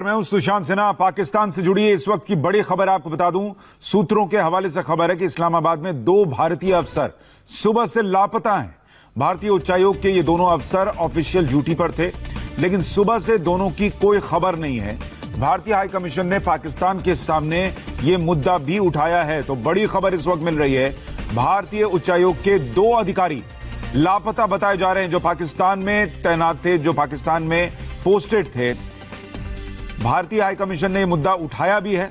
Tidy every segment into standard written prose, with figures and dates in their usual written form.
मैं हूं सुशांत सिन्हा। पाकिस्तान से जुड़ी इस वक्त की बड़ी खबर आपको बता दूं। सूत्रों के हवाले से खबर है कि इस्लामाबाद में 2 भारतीय अफसर सुबह से लापता हैं। भारतीय उच्चायोग के ये दोनों अफसर ऑफिशियल ड्यूटी पर थे, लेकिन सुबह से दोनों की कोई खबर नहीं है। भारतीय हाई कमीशन ने पाकिस्तान के सामने ये मुद्दा भी उठाया है। तो बड़ी खबर इस वक्त मिल रही है, भारतीय उच्चायोग के 2 अधिकारी लापता बताए जा रहे हैं, जो पाकिस्तान में तैनात थे, जो पाकिस्तान में पोस्टेड थे। भारतीय हाई कमीशन ने यह मुद्दा उठाया भी है।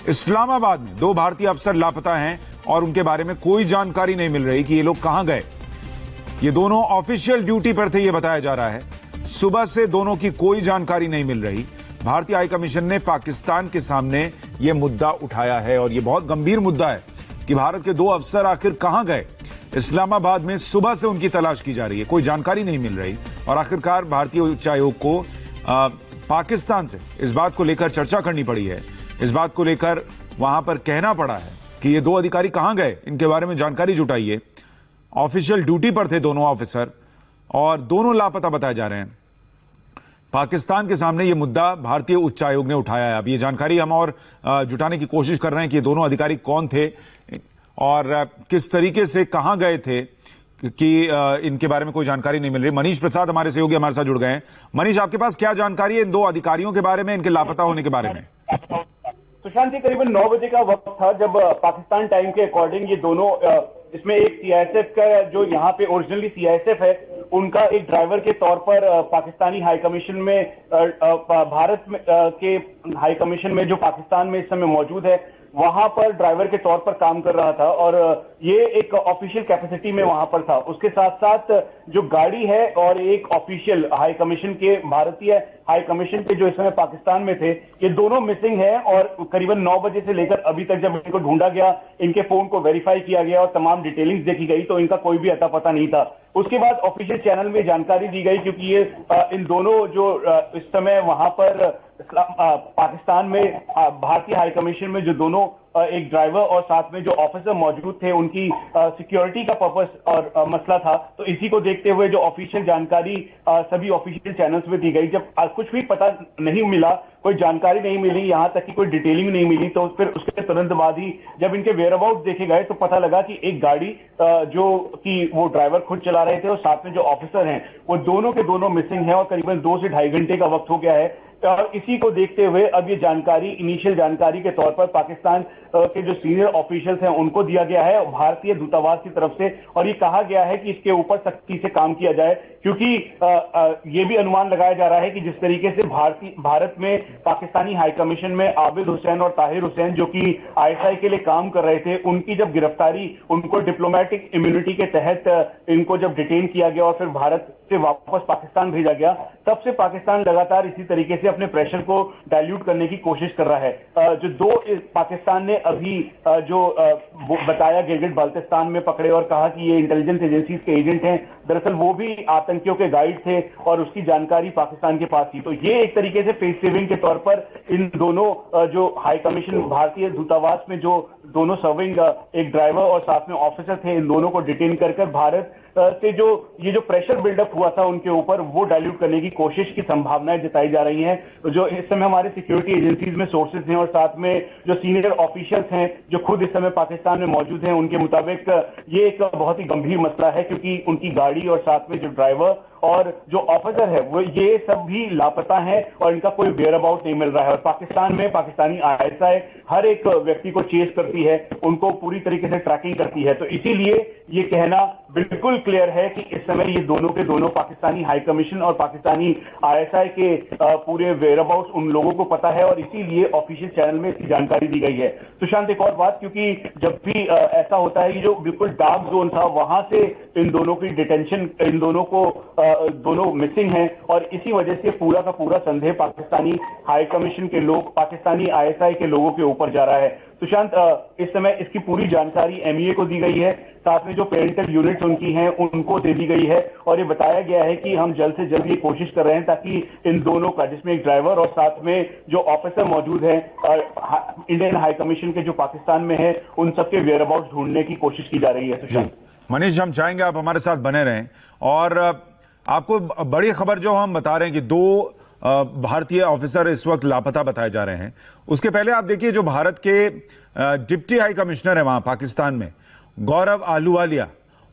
इस्लामाबाद में 2 भारतीय अफसर लापता हैं और उनके बारे में कोई जानकारी नहीं मिल रही कि ये लोग कहां गए। ये दोनों ऑफिशियल ड्यूटी पर थे, ये बताया जा रहा है। सुबह से दोनों की कोई जानकारी नहीं मिल रही। भारतीय हाई कमीशन ने पाकिस्तान के सामने यह मुद्दा उठाया है और यह बहुत गंभीर मुद्दा है कि भारत के 2 अफसर आखिर कहां गए। इस्लामाबाद में सुबह से उनकी तलाश की जा रही है, कोई जानकारी नहीं मिल रही और आखिरकार भारतीय उच्चायोग को पाकिस्तान से इस बात को लेकर चर्चा करनी पड़ी है। इस बात को लेकर वहां पर कहना पड़ा है कि ये 2 अधिकारी कहां गए, इनके बारे में जानकारी जुटाइए। ऑफिशियल ड्यूटी पर थे दोनों ऑफिसर और दोनों लापता बताए जा रहे हैं। पाकिस्तान के सामने ये मुद्दा भारतीय उच्चायोग ने उठाया है। अब ये जानकारी हम और जुटाने की कोशिश कर रहे हैं कि ये दोनों अधिकारी कौन थे और किस तरीके से कहां गए थे, कि इनके बारे में कोई जानकारी नहीं मिल रही। मनीष प्रसाद हमारे सहयोगी हमारे साथ जुड़ गए हैं। मनीष, आपके पास क्या जानकारी है इन 2 अधिकारियों के बारे में, इनके लापता होने के बारे में? सुशांत जी, करीबन 9 बजे का वक्त था जब पाकिस्तान टाइम के अकॉर्डिंग ये दोनों, इसमें एक सीआईएसएफ का, जो यहाँ पे ओरिजिनली सीआईएसएफ है, उनका एक ड्राइवर के तौर पर पाकिस्तानी हाई कमीशन में, भारत में के हाई कमीशन में जो पाकिस्तान में इस समय मौजूद है, वहां पर ड्राइवर के तौर पर काम कर रहा था और ये एक ऑफिशियल कैपेसिटी में वहां पर था। उसके साथ साथ जो गाड़ी है और एक ऑफिशियल हाई कमीशन के, भारतीय हाई कमीशन के जो इस समय पाकिस्तान में थे, ये दोनों मिसिंग हैं। और करीबन 9 बजे से लेकर अभी तक जब इनको ढूंढा गया, इनके फोन को वेरीफाई किया गया और तमाम डिटेलिंग्स देखी गई, तो इनका कोई भी अता पता नहीं था। उसके बाद ऑफिशियल चैनल में जानकारी दी गई, क्योंकि ये इन दोनों जो इस समय वहां पर पाकिस्तान में भारतीय हाई कमीशन में जो दोनों एक ड्राइवर और साथ में जो ऑफिसर मौजूद थे, उनकी सिक्योरिटी का पर्पस और मसला था। तो इसी को देखते हुए जो ऑफिशियल जानकारी सभी ऑफिशियल चैनल्स में दी गई। जब कुछ भी पता नहीं मिला, कोई जानकारी नहीं मिली, यहां तक कि कोई डिटेलिंग नहीं मिली, तो फिर उसके तुरंत बाद ही जब इनके वेयर अबाउट देखे गए तो पता लगा कि एक गाड़ी जो कि वो ड्राइवर खुद चला रहे थे और साथ में जो ऑफिसर हैं, वो दोनों के दोनों मिसिंग हैं और करीबन 2 से ढाई घंटे का वक्त हो गया है। और इसी को देखते हुए अब ये जानकारी इनिशियल जानकारी के तौर पर पाकिस्तान के जो सीनियर ऑफिशियल्स हैं उनको दिया गया है भारतीय दूतावास की तरफ से, और ये कहा गया है कि इसके ऊपर सख्ती से काम किया जाए, क्योंकि ये भी अनुमान लगाया जा रहा है कि जिस तरीके से भारत में पाकिस्तानी हाई कमीशन में आबिद हुसैन और ताहिर हुसैन, जो कि आईएसआई के लिए काम कर रहे थे, उनकी जब गिरफ्तारी, उनको डिप्लोमेटिक इम्यूनिटी के तहत इनको जब डिटेन किया गया और फिर भारत से वापस पाकिस्तान भेजा गया, तब से पाकिस्तान लगातार इसी तरीके से अपने प्रेशर को डाइल्यूट करने की कोशिश कर रहा है। जो 2 पाकिस्तान ने अभी जो बताया गिलगिट बाल्टिस्तान में पकड़े और कहा कि ये इंटेलिजेंस एजेंसीज के एजेंट हैं, दरअसल वो भी आतंकियों के गाइड थे और उसकी जानकारी पाकिस्तान के पास थी। तो ये एक तरीके से फेस सेविंग के तौर पर इन दोनों जो हाई कमीशन भारतीय दूतावास में जो दोनों सर्विंग एक ड्राइवर और साथ में ऑफिसर थे, इन दोनों को डिटेन कर भारत से जो ये जो प्रेशर बिल्डअप हुआ था उनके ऊपर, वो डाइल्यूट करने की कोशिश की संभावनाएं जताई जा रही हैं। जो इस समय हमारे सिक्योरिटी एजेंसीज में सोर्सेज हैं और साथ में जो सीनियर ऑफिशियल्स हैं जो खुद इस समय पाकिस्तान में मौजूद हैं, उनके मुताबिक ये एक बहुत ही गंभीर मसला है, क्योंकि उनकी गाड़ी और साथ में जो ड्राइवर और जो ऑफिसर है, वो ये सब भी लापता हैं और इनका कोई वेयर अबाउट नहीं मिल रहा है। और पाकिस्तान में पाकिस्तानी आईएसआई हर एक व्यक्ति को चेस करती है, उनको पूरी तरीके से ट्रैकिंग करती है। तो इसीलिए ये कहना बिल्कुल क्लियर है कि इस समय ये दोनों के दोनों पाकिस्तानी हाई कमीशन और पाकिस्तानी आईएसआई के पूरे वेयर अबाउट उन लोगों को पता है और इसीलिए ऑफिशियल चैनल में इसकी जानकारी दी गई है। सुशांत, एक और बात, क्योंकि जब भी ऐसा होता है कि जो बिल्कुल डार्क जोन था, वहां से इन दोनों की डिटेंशन, इन दोनों को दोनों मिसिंग हैं और इसी वजह से पूरा का पूरा संदेह पाकिस्तानी हाई कमीशन के लोग, पाकिस्तानी आईएसआई के लोगों के ऊपर जा रहा है। सुशांत, इस समय इसकी पूरी जानकारी एमईए को दी गई है, साथ में जो पेरेंटल यूनिट्स उनकी हैं उनको दे दी गई है और ये बताया गया है कि हम जल्द से जल्द ये कोशिश कर रहे हैं ताकि इन दोनों का, जिसमें एक ड्राइवर और साथ में जो ऑफिसर मौजूद है इंडियन हाई कमीशन के जो पाकिस्तान में है, उन सबके वेयर अबाउट ढूंढने की कोशिश की जा रही है। सुशांत, मनीष, हम चाहेंगे आप हमारे साथ बने रहें और आपको बड़ी खबर जो हम बता रहे हैं कि 2 भारतीय ऑफिसर इस वक्त लापता बताए जा रहे हैं। उसके पहले आप देखिए, जो भारत के डिप्टी हाई कमिश्नर है वहां पाकिस्तान में, गौरव आहलूवालिया,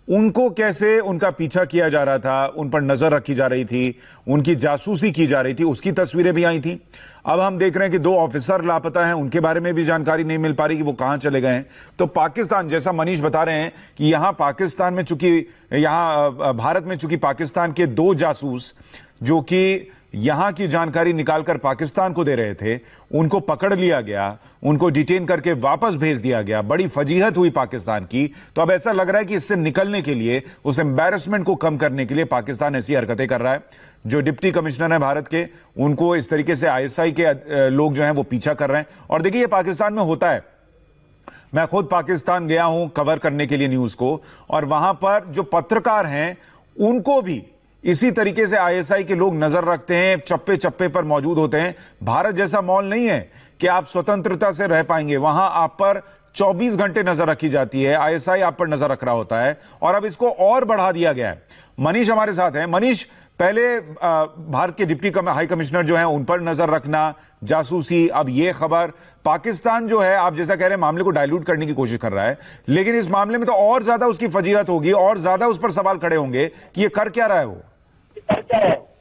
उनको कैसे उनका पीछा किया जा रहा था, उन पर नजर रखी जा रही थी, उनकी जासूसी की जा रही थी, उसकी तस्वीरें भी आई थी। अब हम देख रहे हैं कि 2 ऑफिसर लापता हैं, उनके बारे में भी जानकारी नहीं मिल पा रही कि वो कहां चले गए हैं। तो पाकिस्तान, जैसा मनीष बता रहे हैं कि यहां पाकिस्तान में चूंकि भारत में चूंकि पाकिस्तान के 2 जासूस जो कि यहां की जानकारी निकालकर पाकिस्तान को दे रहे थे, उनको पकड़ लिया गया, उनको डिटेन करके वापस भेज दिया गया। बड़ी फजीहत हुई पाकिस्तान की। तो अब ऐसा लग रहा है कि इससे निकलने के लिए, उस एम्बैरसमेंट को कम करने के लिए पाकिस्तान ऐसी हरकतें कर रहा है। जो डिप्टी कमिश्नर है भारत के, उनको इस तरीके से आईएसआई के लोग जो हैं वो पीछा कर रहे हैं। और देखिए, ये पाकिस्तान में होता है। मैं खुद पाकिस्तान गया हूं कवर करने के लिए न्यूज को, और वहां पर जो पत्रकार हैं उनको भी इसी तरीके से आईएसआई के लोग नजर रखते हैं, चप्पे चप्पे पर मौजूद होते हैं। भारत जैसा माहौल नहीं है कि आप स्वतंत्रता से रह पाएंगे। वहां आप पर 24 घंटे नजर रखी जाती है, आईएसआई आप पर नजर रख रहा होता है, और अब इसको और बढ़ा दिया गया है। मनीष हमारे साथ हैं। मनीष, पहले भारत के डिप्टी हाई कमिश्नर जो हैं उन पर नजर रखना, जासूसी, अब ये खबर, पाकिस्तान जो है आप जैसा कह रहे हैं मामले को डाइल्यूट करने की कोशिश कर रहा है, लेकिन इस मामले में तो और ज्यादा उसकी फजीहत होगी, और ज्यादा उस पर सवाल खड़े होंगे कि ये कर क्या रहा है वो।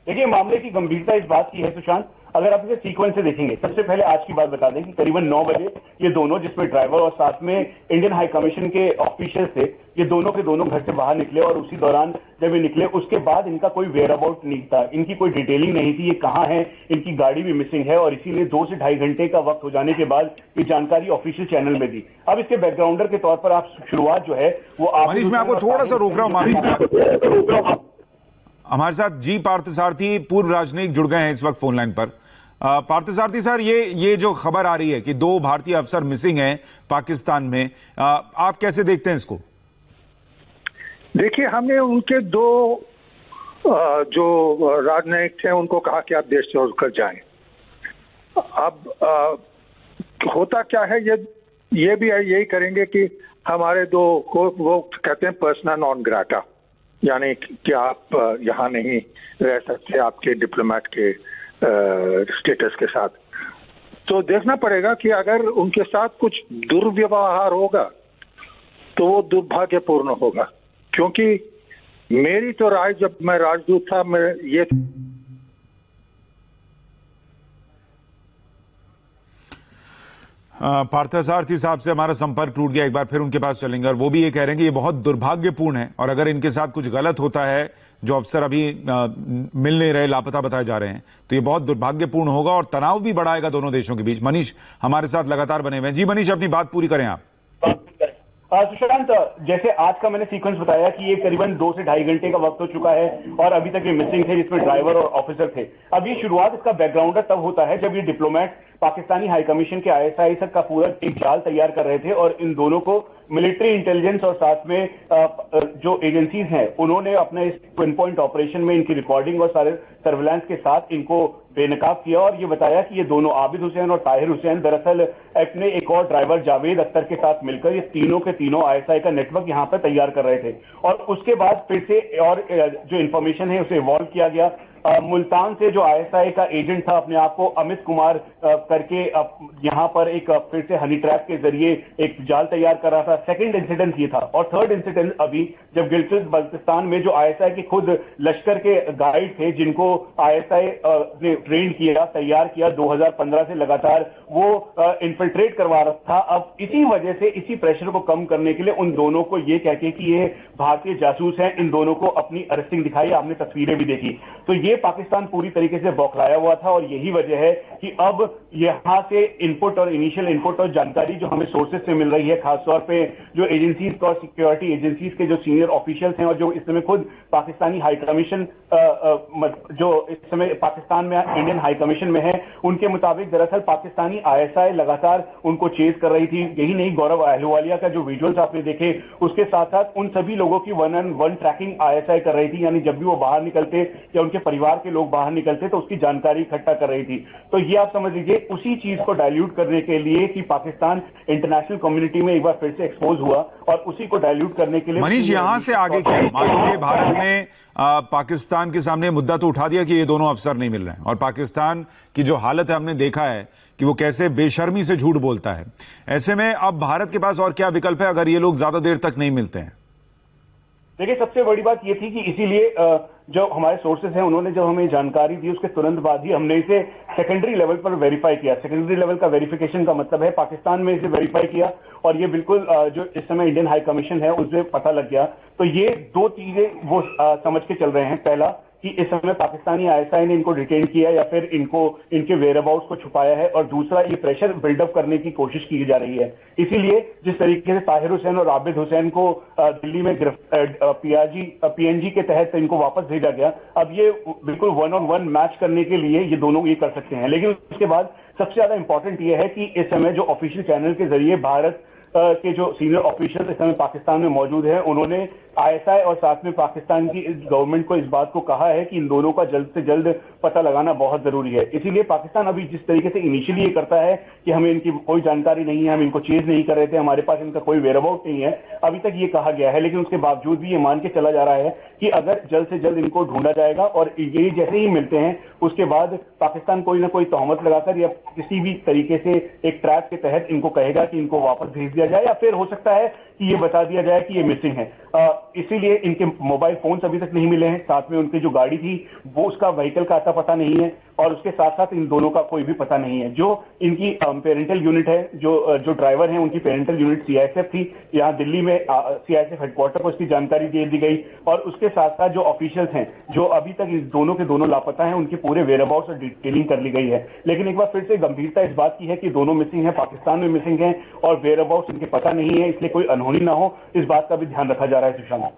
देखिए, मामले की गंभीरता इस बात की है सुशांत, अगर आप इसे सीक्वेंस से देखेंगे, सबसे पहले आज की बात बता दें कि करीबन 9 बजे ये दोनों, जिसमें ड्राइवर और साथ में इंडियन हाई कमीशन के ऑफिशियल थे, ये दोनों के दोनों घर से बाहर निकले। और उसी दौरान जब ये निकले, उसके बाद इनका कोई वेयर अबाउट नहीं था, इनकी कोई डिटेलिंग नहीं थी, ये कहां है, इनकी गाड़ी भी मिसिंग है। और इसीलिए 2 से ढाई घंटे का वक्त हो जाने के बाद ये जानकारी ऑफिशियल चैनल में दी। अब इसके बैकग्राउंडर के तौर पर आप शुरुआत जो है वो मनीष, मैं आपको थोड़ा सा रोक रहा हूं। माफी, हमारे साथ जी पार्थसारथी, पूर्व राजनयिक, जुड़ गए हैं इस वक्त फोन लाइन पर। पार्थसारथी सर, ये जो खबर आ रही है कि 2 भारतीय अफसर मिसिंग हैं पाकिस्तान में, आप कैसे देखते हैं इसको? देखिए, हमने उनके 2 जो राजनयिक थे उनको कहा कि आप देश से उड़कर जाएं। अब होता क्या है, ये भी यही करेंगे कि हमारे 2 को वो कहते हैं पर्सना नॉन ग्राटा, यानी कि आप यहाँ नहीं रह सकते आपके डिप्लोमेट के स्टेटस के साथ। तो देखना पड़ेगा कि अगर उनके साथ कुछ दुर्व्यवहार होगा तो वो दुर्भाग्यपूर्ण होगा, क्योंकि मेरी तो राय, जब मैं राजदूत था, मैं ये पार्थसारथी साहब से हमारा संपर्क टूट गया, एक बार फिर उनके पास चलेंगे। और वो भी ये कह रहे हैं कि ये बहुत दुर्भाग्यपूर्ण है, और अगर इनके साथ कुछ गलत होता है, जो अफसर अभी मिल नहीं रहे, लापता बताए जा रहे हैं, तो ये बहुत दुर्भाग्यपूर्ण होगा और तनाव भी बढ़ाएगा दोनों देशों के बीच। मनीष हमारे साथ लगातार बने हुए हैं। जी मनीष, अपनी बात पूरी करें आप। सुशांत, जैसे आज का मैंने सीक्वेंस बताया कि ये करीबन 2 से ढाई घंटे का वक्त हो चुका है और अभी तक ये मिसिंग थे, जिसमें ड्राइवर और ऑफिसर थे। अब ये शुरुआत, इसका बैकग्राउंडर तब होता है जब ये डिप्लोमेट पाकिस्तानी हाई कमीशन के आईएसआई तक का पूरा एक जाल तैयार कर रहे थे, और इन दोनों को मिलिट्री इंटेलिजेंस और साथ में जो एजेंसीज हैं उन्होंने अपने इस पिन पॉइंट ऑपरेशन में इनकी रिकॉर्डिंग और सारे सर्विलांस के साथ इनको बेनकाब किया। और ये बताया कि ये दोनों, आबिद हुसैन और ताहिर हुसैन, दरअसल अपने एक और ड्राइवर जावेद अख्तर के साथ मिलकर ये तीनों के तीनों आईएसआई का नेटवर्क यहां पर तैयार कर रहे थे। और उसके बाद फिर से और जो इंफॉर्मेशन है उसे इवॉल्व किया गया। मुल्तान से जो आईएसआई का एजेंट था, अपने आप को अमित कुमार करके, यहां पर एक फिर से हनी ट्रैप के जरिए एक जाल तैयार कर रहा था। सेकंड इंसिडेंट ये था। और थर्ड इंसिडेंट अभी, जब गिलगित बल्तिस्तान में जो आईएसआई के खुद लश्कर के गाइड थे, जिनको आईएसआई ने ट्रेन किया, तैयार किया 2015 से लगातार, वो इन्फिल्ट्रेट करवा रहा था। अब इसी वजह से, इसी प्रेशर को कम करने के लिए उन दोनों को ये कहके कि ये भारतीय जासूस हैं, इन दोनों को अपनी अरेस्टिंग दिखाई। आपने तस्वीरें भी देखी। तो ये पाकिस्तान पूरी तरीके से बौखलाया हुआ था, और यही वजह है कि अब यहां से इनपुट और इनिशियल इनपुट और जानकारी जो हमें सोर्सेज से मिल रही है, खासतौर पे जो एजेंसीज और सिक्योरिटी एजेंसीज के जो सीनियर ऑफिशियल्स हैं और जो इस समय खुद पाकिस्तानी हाई कमीशन, जो इस समय पाकिस्तान में इंडियन हाई कमीशन में है, उनके मुताबिक दरअसल पाकिस्तानी आईएसआई लगातार उनको चेज कर रही थी। यही नहीं, गौरव आहलूवालिया का जो विजुअल्स आपने देखे, उसके साथ साथ उन सभी लोगों की 1-on-1 ट्रैकिंग आईएसआई कर रही थी। यानी जब भी वो बाहर निकलते या उनके परिवार परिवार के लोग बाहर निकलते तो उसकी जानकारी इकट्ठा कर रही थी। तो ये आप समझ लीजिए उसी चीज को डाइल्यूट करने के लिए कि पाकिस्तान इंटरनेशनल कम्युनिटी में एक बार फिर से एक्सपोज हुआ और उसी को डाइल्यूट करने के लिए मनीष, यहां से आगे क्या? मान लीजिए भारत ने पाकिस्तान के सामने मुद्दा तो उठा दिया कि ये दोनों अफसर नहीं मिल रहे हैं, और पाकिस्तान की जो हालत है हमने देखा है कि वो कैसे बेशर्मी से झूठ बोलता है। ऐसे में अब भारत के पास और क्या विकल्प है अगर ये लोग ज्यादा देर तक नहीं मिलते हैं? देखिए, सबसे बड़ी बात ये थी कि इसीलिए जो हमारे सोर्सेज हैं उन्होंने जब हमें जानकारी दी उसके तुरंत बाद ही हमने इसे सेकेंडरी लेवल पर वेरीफाई किया। सेकेंडरी लेवल का वेरिफिकेशन का मतलब है पाकिस्तान में इसे वेरीफाई किया और ये बिल्कुल जो इस समय इंडियन हाई कमीशन है उससे पता लग गया। तो ये दो चीजें वो समझ के चल रहे हैं। पहला कि इस समय पाकिस्तानी आईएसआई ने इनको डिटेन किया या फिर इनके वेयरअबाउट्स को छुपाया है, और दूसरा ये प्रेशर बिल्डअप करने की कोशिश की जा रही है। इसीलिए जिस तरीके से ताहिर हुसैन और आबिद हुसैन को दिल्ली में पीएनजी के तहत इनको वापस भेजा गया, अब ये बिल्कुल 1-on-1 मैच करने के लिए ये दोनों ये कर सकते हैं। लेकिन उसके बाद सबसे ज्यादा इंपॉर्टेंट ये है कि इस समय जो ऑफिशियल चैनल के जरिए भारत के जो सीनियर ऑफिशियल इस समय पाकिस्तान में मौजूद हैं, उन्होंने आईएसआई और साथ में पाकिस्तान की गवर्नमेंट को इस बात को कहा है कि इन दोनों का जल्द से जल्द पता लगाना बहुत जरूरी है। इसीलिए पाकिस्तान अभी जिस तरीके से इनिशियली ये करता है कि हमें इनकी कोई जानकारी नहीं है, हम इनको चेज नहीं कर रहे थे, हमारे पास इनका कोई वेयरअबाउट नहीं है, अभी तक ये कहा गया है, लेकिन उसके बावजूद भी ये मान के चला जा रहा है कि अगर जल्द से जल्द इनको ढूंढा जाएगा और ये जैसे ही मिलते हैं उसके बाद पाकिस्तान कोई ना कोई तोहमत लगाकर या किसी भी तरीके से एक ट्रैप के तहत इनको कहेगा कि इनको वापस भेज दिया जाए, या फिर हो सकता है कि ये बता दिया जाए कि ये मिसिंग है। इसीलिए इनके मोबाइल फोन्स अभी तक नहीं मिले हैं, साथ में उनकी जो गाड़ी थी वो उसका व्हीकल का आता पता नहीं है, और उसके साथ साथ इन दोनों का कोई भी पता नहीं है। जो इनकी पेरेंटल यूनिट है, जो ड्राइवर है, उनकी पेरेंटल यूनिट सीआईएसएफ थी, यहाँ दिल्ली में सीआईएसएफ हेडक्वार्टर को इसकी जानकारी दे दी गई, और उसके साथ साथ जो ऑफिशियल्स हैं जो अभी तक इस दोनों के दोनों लापता हैं उनके पूरे वेयरअबाउट्स और डिटेलिंग कर ली गई है। लेकिन एक बार फिर से गंभीरता इस बात की है कि दोनों मिसिंग है, पाकिस्तान में मिसिंग है और वेयरअबाउट्स इनके पता नहीं है, इसलिए कोई अनहोनी ना हो इस बात का भी ध्यान रखा जा रहा है। सुशांत,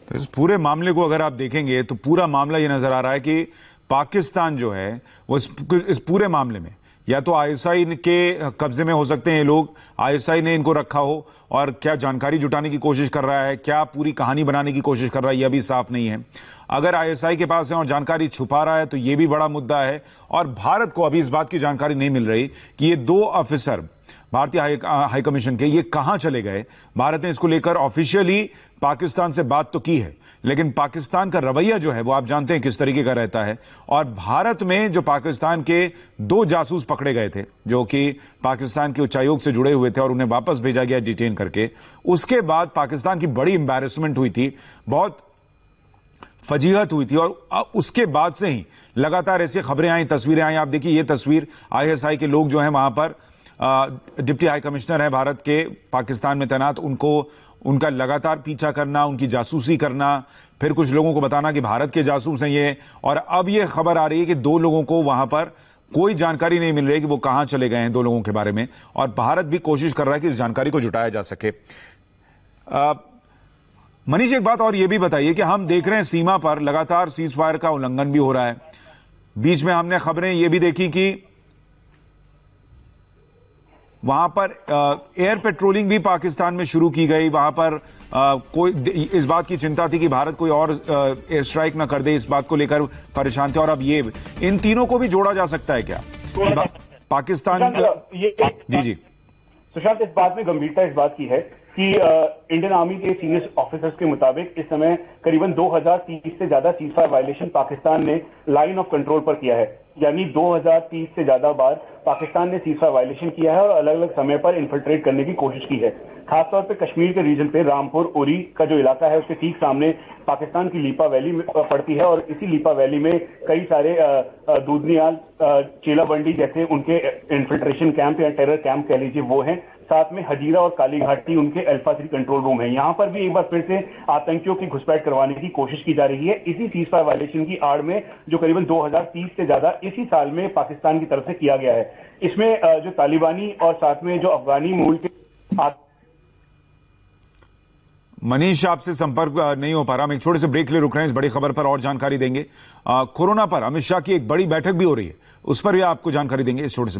तो इस पूरे मामले को अगर आप देखेंगे तो पूरा मामला ये नजर आ रहा है कि पाकिस्तान जो है वो इस पूरे मामले में या तो आईएसआई के कब्जे में हो सकते हैं ये लोग, आईएसआई ने इनको रखा हो, और क्या जानकारी जुटाने की कोशिश कर रहा है, क्या पूरी कहानी बनाने की कोशिश कर रहा है, यह भी साफ नहीं है। अगर आईएसआई के पास है और जानकारी छुपा रहा है तो यह भी बड़ा मुद्दा है, और भारत को अभी इस बात की जानकारी नहीं मिल रही कि ये दो ऑफिसर भारतीय हाई कमीशन के ये कहां चले गए। भारत ने इसको लेकर ऑफिशियली पाकिस्तान से बात तो की है, लेकिन पाकिस्तान का रवैया जो है वो आप जानते हैं किस तरीके का रहता है। और भारत में जो पाकिस्तान के 2 जासूस पकड़े गए थे जो कि पाकिस्तान के उच्चायोग से जुड़े हुए थे और उन्हें वापस भेजा गया डिटेन करके, उसके बाद पाकिस्तान की बड़ी एम्बैरेसमेंट हुई थी, बहुत फजीहत हुई थी, और उसके बाद से ही लगातार ऐसी खबरें आई, तस्वीरें आई। आप देखिए ये तस्वीर, आईएसआई के लोग जो हैं वहां पर डिप्टी हाई कमिश्नर है भारत के पाकिस्तान में तैनात, उनका लगातार पीछा करना, उनकी जासूसी करना, फिर कुछ लोगों को बताना कि भारत के जासूस हैं ये, और अब ये खबर आ रही है कि 2 लोगों को वहां पर कोई जानकारी नहीं मिल रही कि वो कहां चले गए हैं 2 लोगों के बारे में, और भारत भी कोशिश कर रहा है कि इस जानकारी को जुटाया जा सके। मनीष, एक बात और ये भी बताइए कि हम देख रहे हैं सीमा पर लगातार सीज फायर का उल्लंघन भी हो रहा है। बीच में हमने खबरें ये भी देखी कि वहां पर एयर पेट्रोलिंग भी पाकिस्तान में शुरू की गई, वहां पर कोई इस बात की चिंता थी कि भारत कोई और एयर स्ट्राइक ना कर दे, इस बात को लेकर परेशान थे, और अब ये इन तीनों को भी जोड़ा जा सकता है क्या पाकिस्तान? जी सुशांत, इस बात में गंभीरता इस बात की है कि इंडियन आर्मी के सीनियर ऑफिसर्स के मुताबिक इस समय करीबन 2030 से ज्यादा सीजफायर वायलेशन पाकिस्तान ने लाइन ऑफ कंट्रोल पर किया है। यानी 2030 से ज्यादा बार पाकिस्तान ने सीजफायर वायलेशन किया है और अलग अलग समय पर इन्फिल्ट्रेट करने की कोशिश की है। खासतौर पे कश्मीर के रीजन पे रामपुर उरी का जो इलाका है उसके ठीक सामने पाकिस्तान की लीपा वैली पड़ती है, और इसी लीपा वैली में कई सारे दूधनियाल, चेला बंडी जैसे उनके इन्फिल्ट्रेशन कैंप या टेरर कैंप कह लीजिए वो हैं। साथ में हजीरा और काली घाटी उनके अल्फा 3 कंट्रोल रूम है। यहां पर भी एक बार फिर से आतंकियों की घुसपैठ करवाने की कोशिश की जा रही है, इसी सीजफायर वायलेशन की आड़ में, जो करीबन 2030 से ज्यादा इसी साल में पाकिस्तान की तरफ से किया गया है। इसमें जो तालिबानी और साथ में जो अफगानी मूल के मनीष, आपसे संपर्क नहीं हो पा रहा, हम एक छोटे से ब्रेक ले रुक रहे हैं, इस बड़ी खबर पर और जानकारी देंगे। कोरोना पर अमित शाह की एक बड़ी बैठक भी हो रही है, उस पर भी आपको जानकारी देंगे इस छोटे से ब्रेक।